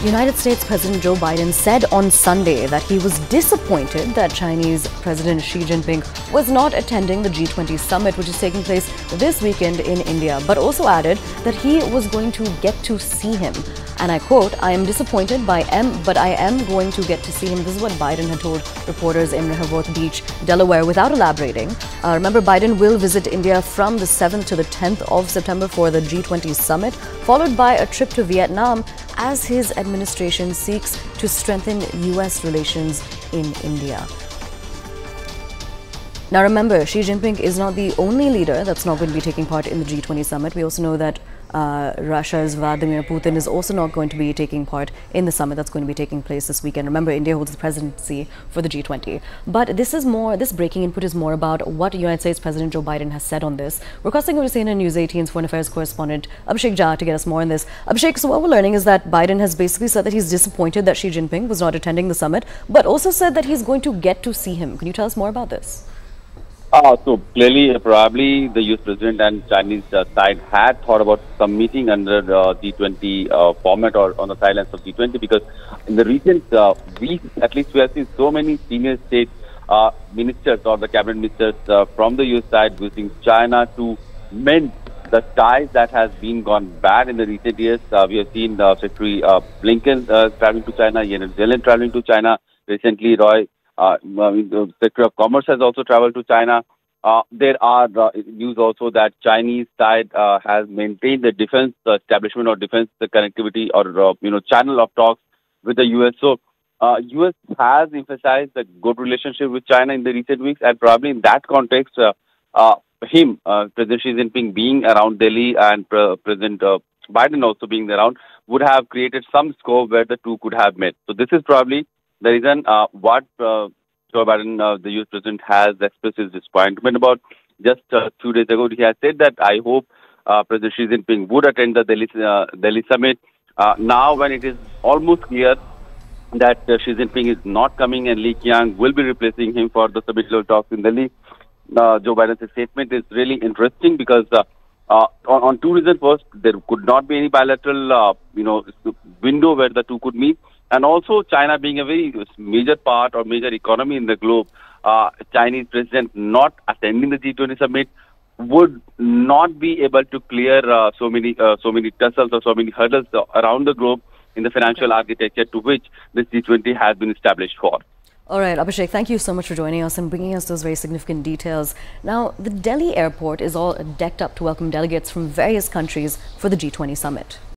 United States President Joe Biden said on Sunday that he was disappointed that Chinese President Xi Jinping was not attending the G20 summit, which is taking place this weekend in India, but also added that he was going to get to see him. And I quote, "I am disappointed but I am going to get to see him." This is what Biden had told reporters in Rehoboth Beach, Delaware, without elaborating. Remember, Biden will visit India from the 7th to the 10th of September for the G20 summit, followed by a trip to Vietnam as his administration seeks to strengthen U.S. relations in India. Now remember, Xi Jinping is not the only leader that's not going to be taking part in the G20 summit. We also know that Russia's Vladimir Putin is also not going to be taking part in the summit that's going to be taking place this weekend. Remember, India holds the presidency for the G20. But this breaking input is more about what United States President Joe Biden has said on this. We're crossing over to CNN News 18's foreign affairs correspondent Abhishek Jha to get us more on this. Abhishek, so what we're learning is that Biden has basically said that he's disappointed that Xi Jinping was not attending the summit, but also said that he's going to get to see him. Can you tell us more about this? So clearly, probably the US President and Chinese side had thought about some meeting under the G20 format or on the silence of G20, because in the recent weeks, at least, we have seen so many senior state ministers or the cabinet ministers from the US side visiting China to mend the ties that has been gone bad in the recent years. We have seen Secretary Blinken traveling to China, Janet Yellen traveling to China recently. The Secretary of Commerce has also traveled to China. There are news also that Chinese side has maintained the defense establishment or defense connectivity or channel of talks with the US. So US has emphasized a good relationship with China in the recent weeks, and probably in that context, President Xi Jinping being around Delhi and President Biden also being around would have created some scope where the two could have met. So this is probably the reason what Joe Biden, the US President, has expressed his disappointment about. Just 2 days ago, he has said that I hope President Xi Jinping would attend the Delhi summit. Now, when it is almost clear that Xi Jinping is not coming and Li Qiang will be replacing him for the summit level talks in Delhi, Joe Biden's statement is really interesting because on two reasons. First, there could not be any bilateral window where the two could meet. And also, China being a very major part or major economy in the globe, Chinese president not attending the G20 summit would not be able to clear so many tussles or so many hurdles around the globe in the financial architecture to which this G20 has been established for. All right, Abhishek, thank you so much for joining us and bringing us those very significant details. Now, the Delhi airport is all decked up to welcome delegates from various countries for the G20 summit.